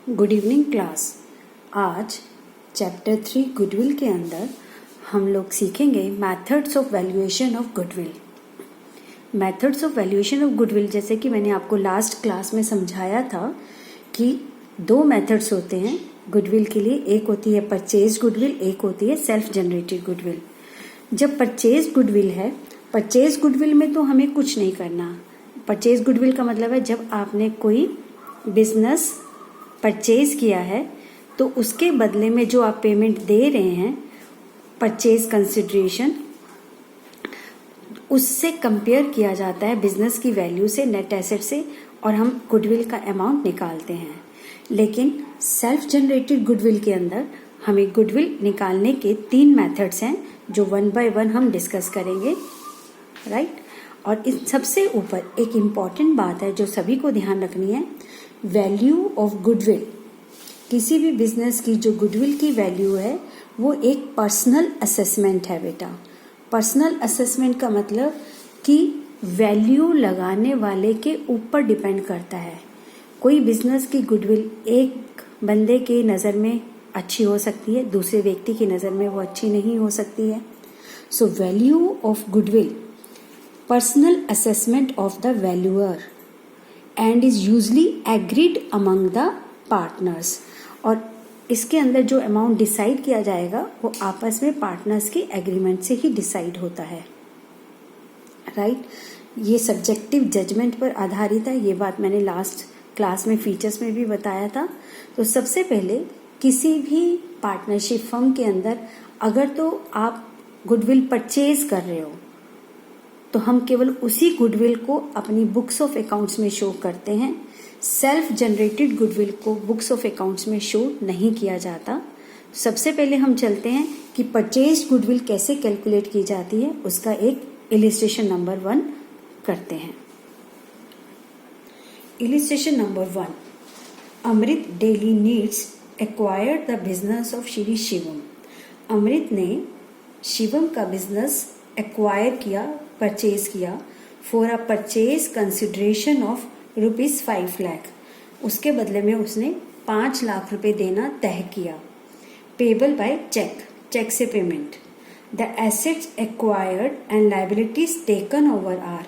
Good evening class. आज chapter 3 goodwill के अंदर हम लोग सीखेंगे methods of valuation of goodwill. Methods of valuation of goodwill, जैसे कि मैंने आपको लास्ट क्लास में समझाया था कि दो मेथड्स होते हैं गुडविल के लिए। एक होती है परचेज गुडविल, एक होती है सेल्फ जनरेटेड गुडविल। जब परचेज गुडविल है, परचेज गुडविल में तो हमें कुछ नहीं करना। परचेज गुडविल का मतलब है जब आपने कोई बिजनेस परचेज किया है तो उसके बदले में जो आप पेमेंट दे रहे हैं, परचेज कंसिडरेशन, उससे कंपेयर किया जाता है बिजनेस की वैल्यू से, नेट एसेट से, और हम गुडविल का अमाउंट निकालते हैं। लेकिन सेल्फ जनरेटेड गुडविल के अंदर हमें गुडविल निकालने के 3 मेथड्स हैं जो 1 बाय 1 हम डिस्कस करेंगे, राइट। और इस सबसे ऊपर एक इम्पॉर्टेंट बात है जो सभी को ध्यान रखनी है, वैल्यू ऑफ गुडविल। किसी भी बिजनेस की जो गुडविल की वैल्यू है वो एक पर्सनल असेसमेंट है बेटा। पर्सनल असेसमेंट का मतलब कि वैल्यू लगाने वाले के ऊपर डिपेंड करता है। कोई बिजनेस की गुडविल एक बंदे के नज़र में अच्छी हो सकती है, दूसरे व्यक्ति की नज़र में वो अच्छी नहीं हो सकती है। So value of goodwill, personal assessment of the valuer and is usually agreed among the partners. और इसके अंदर जो अमाउंट डिसाइड किया जाएगा वो आपस में पार्टनर्स के एग्रीमेंट से ही डिसाइड होता है, राइट। ये सब्जेक्टिव जजमेंट पर आधारित है। ये बात मैंने लास्ट क्लास में फीचर्स में भी बताया था। तो सबसे पहले किसी भी पार्टनरशिप फर्म के अंदर अगर तो आप गुडविल परचेज कर रहे हो तो हम केवल उसी गुडविल को अपनी बुक्स ऑफ अकाउंट्स में शो करते हैं। सेल्फ जनरेटेड गुडविल को बुक्स ऑफ अकाउंट्स में शो नहीं किया जाता। सबसे पहले हम चलते हैं कि परचेज गुडविल कैसे कैलकुलेट की जाती है, उसका एक इलिस्ट्रेशन नंबर 1 करते हैं। Illustration number 1, Amrit daily needs acquired the business of Shri Shivam. Amrit ने शिवम का बिजनेस एक्वायर किया, परचेज किया, for a purchase consideration of ₹5 lakh. उसके बदले में उसने 5 लाख रुपए देना तय किया। पेबल बाय चेक, चेक से payment. The assets acquired and liabilities taken over are.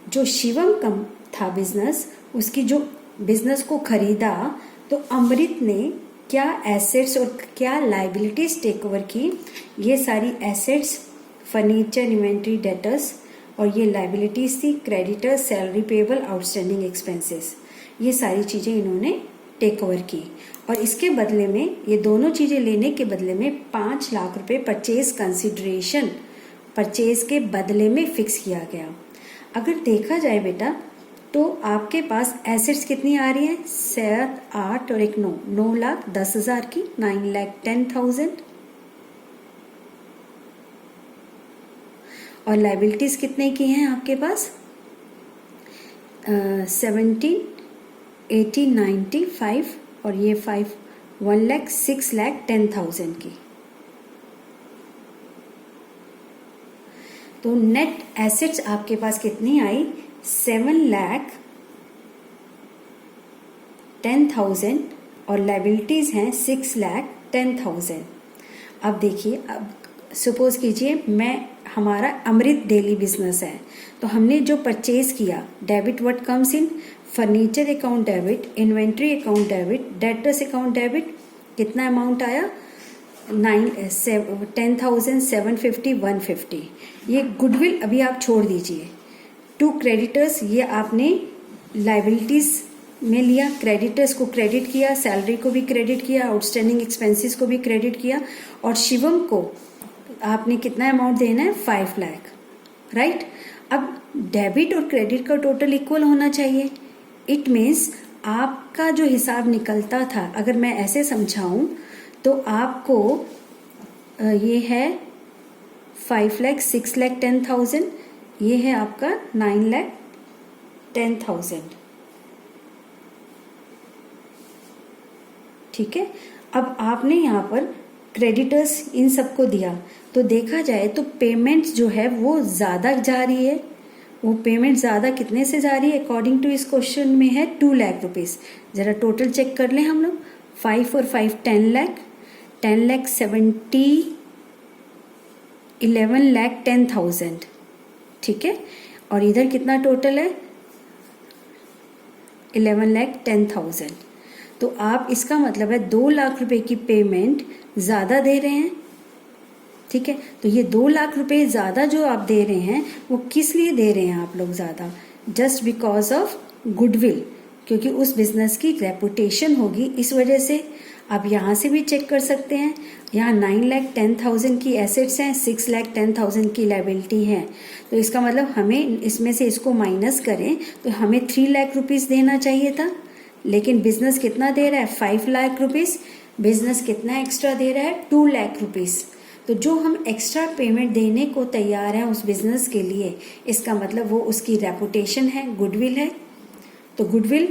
जो शिवम का था बिजनेस, उसकी जो बिजनेस को खरीदा तो अमृत ने क्या एसेट्स और क्या लाइबिलिटीज टेक ओवर की। ये सारी एसेट्स फर्नीचर, इन्वेंट्री, डेटर्स, और ये लाइबिलिटीज थी creditors, salary payable, outstanding expenses. ये सारी चीजें इन्होंने टेक ओवर की और इसके बदले में, ये दोनों चीजें लेने के बदले में 5 लाख रुपए परचेज कंसिडरेशन, परचेज के बदले में फिक्स किया गया। अगर देखा जाए बेटा तो आपके पास एसेट्स कितनी आ रही है, 7, 8 और 1 9, 9,10,000 की, 9,10,000। और लाइबिलिटीज कितने की हैं आपके पास, 17, 18, 95 और ये 5, 1 लाख, 6,10,000 की। तो नेट एसेट्स आपके पास कितनी आई, 7,10,000 और लाइबिलिटीज हैं 6,10,000। अब देखिए, अब सपोज कीजिए हमारा अमृत डेली बिजनेस है, तो हमने जो परचेज किया, debit what comes in, furniture account debit, inventory account debit, debtors account debit. कितना अमाउंट आया, 10,000, 750, 150। ये गुडविल अभी आप छोड़ दीजिए। टू क्रेडिटर्स, ये आपने लाइबिलिटीज में लिया, क्रेडिटर्स को क्रेडिट किया, सैलरी को भी क्रेडिट किया, आउटस्टैंडिंग एक्सपेंसेस को भी क्रेडिट किया, और शिवम को आपने कितना अमाउंट देना है, 5 लाख, राइट। अब डेबिट और क्रेडिट का टोटल इक्वल होना चाहिए। इट मीन्स आपका जो हिसाब निकलता था, अगर मैं ऐसे समझाऊं तो आपको ये है 5 लाख, 6,10,000, ये है आपका 9,10,000, ठीक है। अब आपने यहाँ पर क्रेडिटर्स इन सबको दिया तो देखा जाए तो पेमेंट जो है वो ज़्यादा जा रही है वो पेमेंट ज़्यादा कितने से जा रही है? अकॉर्डिंग टू इस क्वेश्चन में है 2 लाख रुपीज़। ज़रा टोटल चेक कर लें हम लोग। 5 और 5 10 लाख, 10 लाख 70, 11 लाख 10,000, ठीक है। और इधर कितना टोटल है? 11 लाख 10,000। तो आप इसका मतलब है 2 लाख रुपए की पेमेंट ज़्यादा दे रहे हैं, ठीक है। तो ये 2 लाख रुपए ज़्यादा जो आप दे रहे हैं वो किस लिए दे रहे हैं आप लोग ज़्यादा? जस्ट बिकॉज ऑफ गुडविल, क्योंकि उस बिजनेस की रेपुटेशन होगी इस वजह से। आप यहाँ से भी चेक कर सकते हैं, यहाँ 9 लाख 10,000 की एसेट्स हैं, 6 लाख 10,000 की लायबिलिटी है। तो इसका मतलब हमें इसमें से इसको माइनस करें तो हमें 3 लाख रुपीज़ देना चाहिए था, लेकिन बिजनेस कितना दे रहा है? 5 लाख रुपीज़। बिजनेस कितना एक्स्ट्रा दे रहा है? 2 लाख रुपीज़। तो जो हम एक्स्ट्रा पेमेंट देने को तैयार हैं उस बिजनेस के लिए, इसका मतलब वो उसकी रेपुटेशन है, गुडविल है। तो गुडविल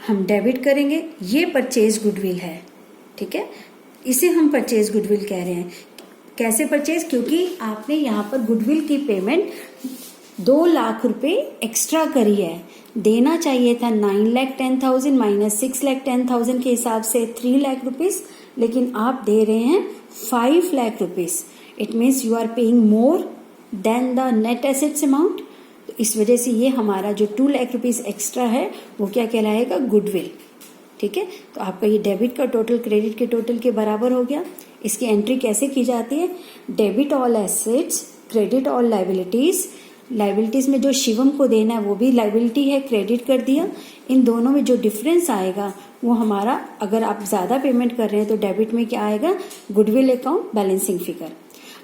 हम डेबिट करेंगे, ये परचेज गुडविल है, ठीक है। इसे हम परचेज गुडविल कह रहे हैं। कैसे परचेज? क्योंकि आपने यहाँ पर गुडविल की पेमेंट 2 लाख रुपए एक्स्ट्रा करी है। देना चाहिए था 9 लाख 10,000 माइनस 6 लाख 10,000 के हिसाब से 3 लाख रुपीज, लेकिन आप दे रहे हैं 5 lakh rupees. It means you are paying more than the net assets amount. तो इस वजह से ये हमारा जो 2 लाख रुपीज एक्स्ट्रा है वो क्या कहलाएगा? गुडविल, ठीक है। तो आपका ये डेबिट का टोटल क्रेडिट के टोटल के बराबर हो गया। इसकी एंट्री कैसे की जाती है? Debit all assets, credit all liabilities. Liabilities में जो शिवम को देना है वो भी लायबिलिटी है, क्रेडिट कर दिया। इन दोनों में जो डिफरेंस आएगा वो हमारा, अगर आप ज्यादा पेमेंट कर रहे हैं तो डेबिट में क्या आएगा? Goodwill account balancing figure.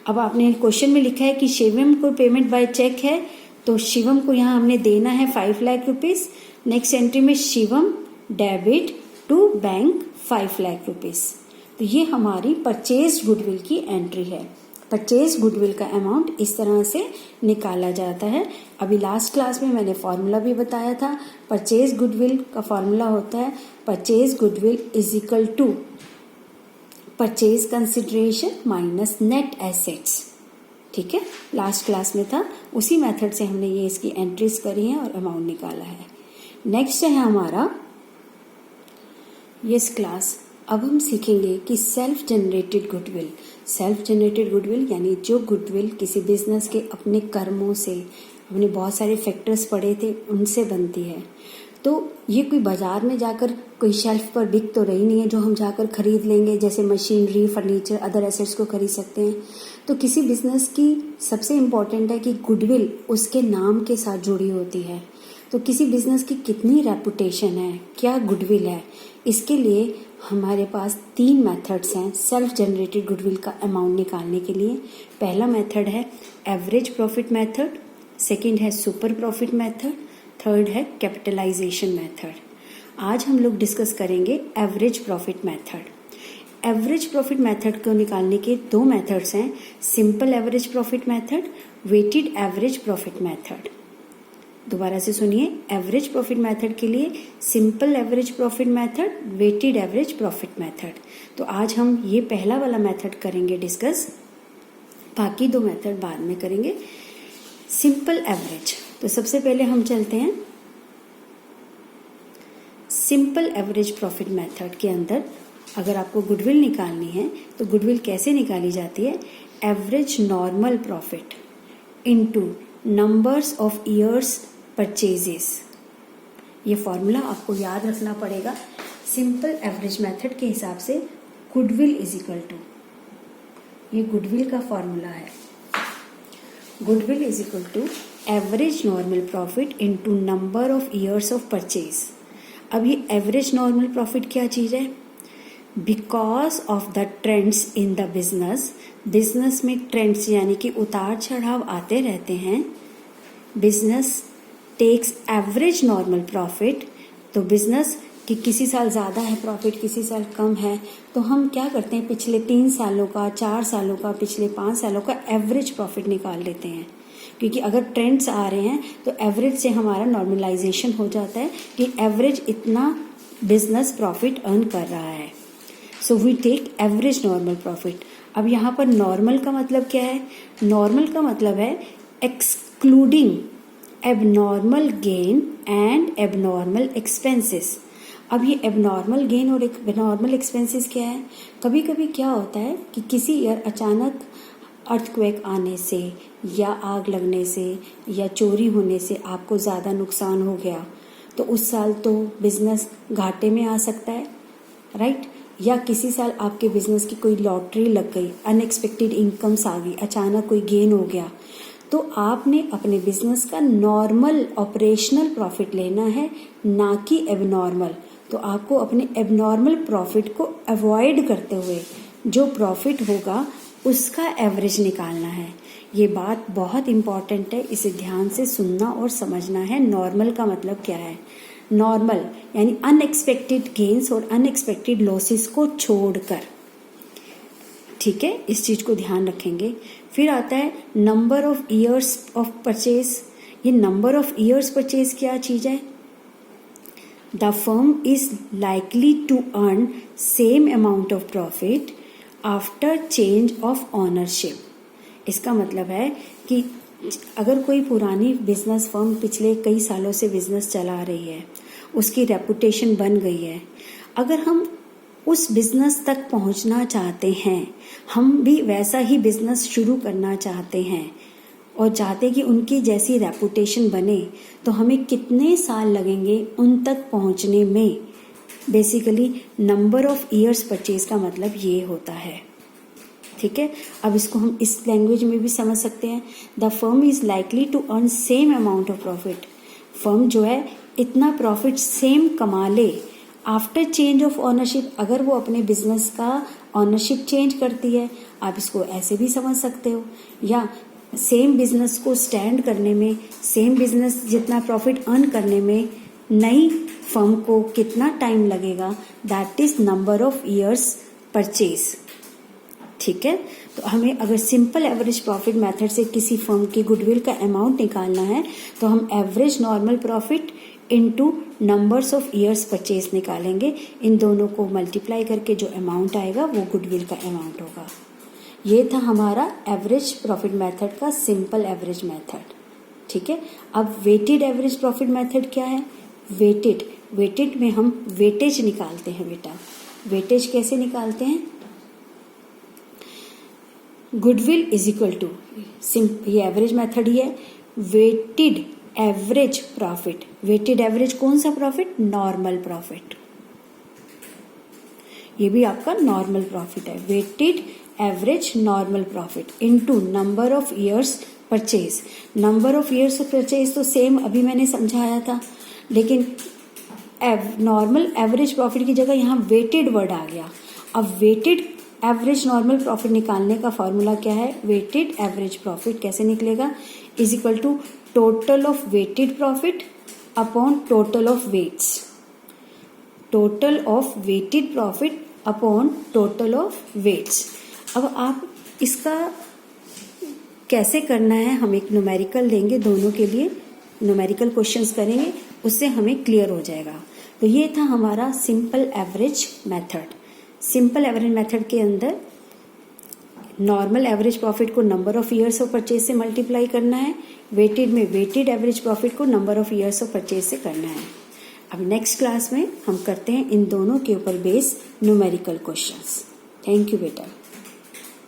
अब आपने क्वेश्चन में लिखा है कि शिवम को पेमेंट बाय चेक है, तो शिवम को यहाँ हमने देना है 5 लाख रुपीज। नेक्स्ट एंट्री में Shivam debit to bank 5 lakh rupees. तो ये हमारी परचेज गुडविल की एंट्री है। परचेज गुडविल का अमाउंट इस तरह से निकाला जाता है। अभी लास्ट क्लास में मैंने फॉर्मूला भी बताया था। परचेज गुडविल का फॉर्मूला होता है purchase goodwill is equal to purchase consideration minus net assets, ठीक है। लास्ट क्लास में था, उसी मेथड से हमने ये इसकी एंट्रीज करी है और अमाउंट निकाला है। नेक्स्ट है हमारा यस क्लास। अब हम सीखेंगे कि self generated goodwill. Self generated goodwill यानी जो गुडविल किसी बिजनेस के अपने कर्मों से, हमने बहुत सारे फैक्टर्स पढ़े थे, उनसे बनती है। तो ये कोई बाजार में जाकर कोई शेल्फ पर बिक तो रही नहीं है जो हम जाकर खरीद लेंगे, जैसे मशीनरी, फर्नीचर, अदर एसेट्स को खरीद सकते हैं। तो किसी बिजनेस की सबसे इम्पोर्टेंट है कि गुडविल उसके नाम के साथ जुड़ी होती है। तो किसी बिजनेस की कितनी रेपुटेशन है, क्या गुडविल है, इसके लिए हमारे पास 3 मेथड्स हैं सेल्फ जनरेटेड गुडविल का अमाउंट निकालने के लिए। पहला मेथड है एवरेज प्रॉफिट मेथड, सेकंड है सुपर प्रॉफिट मेथड, थर्ड है कैपिटलाइजेशन मेथड। आज हम लोग डिस्कस करेंगे average profit method. Average profit method को निकालने के 2 मेथड्स हैं, simple average profit method, weighted average profit method. दोबारा से सुनिए, एवरेज प्रॉफिट मेथड के लिए simple average profit method, weighted average profit method. तो आज हम ये पहला वाला मेथड करेंगे डिस्कस, बाकी 2 मेथड बाद में करेंगे। सिंपल एवरेज, तो सबसे पहले हम चलते हैं सिंपल एवरेज प्रॉफिट मेथड के अंदर। अगर आपको गुडविल निकालनी है तो गुडविल कैसे निकाली जाती है? Average normal profit into numbers of years purchases. ये फॉर्मूला आपको याद रखना पड़ेगा। सिंपल एवरेज मेथड के हिसाब से गुडविल इज इक्वल टू, ये गुडविल का फॉर्मूला है, goodwill is equal to average normal profit into number of years of purchase. अब ये एवरेज नॉर्मल प्रॉफिट क्या चीज है? Because of the trends in the business, business में ट्रेंड्स यानी कि उतार चढ़ाव आते रहते हैं। Business takes average normal profit, तो बिजनेस कि किसी साल ज़्यादा है प्रॉफिट, किसी साल कम है, तो हम क्या करते हैं, पिछले 3 सालों का, 4 सालों का, पिछले 5 सालों का एवरेज प्रॉफिट निकाल लेते हैं। क्योंकि अगर ट्रेंड्स आ रहे हैं तो एवरेज से हमारा नॉर्मलाइजेशन हो जाता है कि एवरेज इतना बिजनेस प्रॉफिट अर्न कर रहा है। So we take average normal profit. अब यहाँ पर नॉर्मल का मतलब क्या है? नॉर्मल का मतलब है excluding abnormal gain and abnormal expenses. अब ये एबनॉर्मल गेन और एबनॉर्मल एक्सपेंसेस क्या है? कभी कभी क्या होता है कि किसी ईयर अचानक अर्थक्वेक आने से या आग लगने से या चोरी होने से आपको ज़्यादा नुकसान हो गया, तो उस साल तो बिजनेस घाटे में आ सकता है, राइट? या किसी साल आपके बिजनेस की कोई लॉटरी लग गई, अनएक्सपेक्टेड इनकम्स आ गई, अचानक कोई गेन हो गया, तो आपने अपने बिजनेस का नॉर्मल ऑपरेशनल प्रॉफिट लेना है, ना कि एबनॉर्मल। तो आपको अपने एबनॉर्मल प्रॉफिट को अवॉइड करते हुए जो प्रॉफिट होगा उसका एवरेज निकालना है। ये बात बहुत इम्पॉर्टेंट है, इसे ध्यान से सुनना और समझना है। नॉर्मल का मतलब क्या है? नॉर्मल यानी अनएक्सपेक्टेड गेन्स और अनएक्सपेक्टेड लॉसेस को छोड़कर, ठीक है? इस चीज को ध्यान रखेंगे। फिर आता है number of years of purchase. ये नंबर ऑफ ईयर्स परचेज क्या चीज है? The firm is likely to earn same amount of profit after change of ownership. इसका मतलब है कि अगर कोई पुरानी बिजनेस फर्म पिछले कई सालों से बिजनेस चला रही है, उसकी रेपुटेशन बन गई है, अगर हम उस बिजनेस तक पहुंचना चाहते हैं, हम भी वैसा ही बिजनेस शुरू करना चाहते हैं और चाहते कि उनकी जैसी रेपुटेशन बने, तो हमें कितने साल लगेंगे उन तक पहुंचने में? Basically number of years purchase का मतलब ये होता है, ठीक है? अब इसको हम इस लैंग्वेज में भी समझ सकते हैं। The firm is likely to earn same amount of profit. Firm जो है इतना प्रॉफिट सेम कमा ले आफ्टर चेंज ऑफ ऑनरशिप, अगर वो अपने बिजनेस का ऑनरशिप चेंज करती है। आप इसको ऐसे भी समझ सकते हो, या सेम बिजनेस को स्टैंड करने में, सेम बिजनेस जितना प्रॉफिट अर्न करने में नई फर्म को कितना टाइम लगेगा, that is number of years purchase, ठीक है? तो हमें अगर सिंपल एवरेज प्रॉफिट मेथड से किसी फर्म की गुडविल का अमाउंट निकालना है, तो हम average normal profit into numbers of years purchase निकालेंगे। इन दोनों को मल्टीप्लाई करके जो अमाउंट आएगा वो गुडविल का अमाउंट होगा। ये था हमारा एवरेज प्रॉफिट मेथड का सिंपल एवरेज मेथड, ठीक है? अब वेटेड एवरेज प्रॉफिट मेथड क्या है? वेटेड में हम वेटेज निकालते हैं बेटा। वेटेज कैसे निकालते हैं? गुडविल इज इक्वल टू, ये एवरेज मेथड ही है, weighted average profit. Weighted average कौन सा प्रॉफिट? Normal profit. ये भी आपका नॉर्मल प्रॉफिट है। Weighted average normal profit into number of years purchase. Number of years of purchase तो सेम अभी मैंने समझाया था, लेकिन नॉर्मल एवरेज प्रॉफिट की जगह यहाँ वेटेड वर्ड आ गया। अब वेटेड एवरेज नॉर्मल प्रॉफिट निकालने का फॉर्मूला क्या है? वेटेड एवरेज प्रॉफिट कैसे निकलेगा? Is equal to total of weighted profit upon total of weights. Total of weighted profit upon total of weights. अब आप इसका कैसे करना है, हम एक न्यूमेरिकल देंगे, दोनों के लिए न्यूमेरिकल क्वेश्चंस करेंगे, उससे हमें क्लियर हो जाएगा। तो ये था हमारा simple average method. Simple average method के अंदर नॉर्मल एवरेज प्रॉफिट को number of years of purchase से मल्टीप्लाई करना है, वेटेड में वेटेड एवरेज प्रॉफिट को number of years of purchase से करना है। अब नेक्स्ट क्लास में हम करते हैं इन दोनों के ऊपर base numerical questions. Thank you बेटा।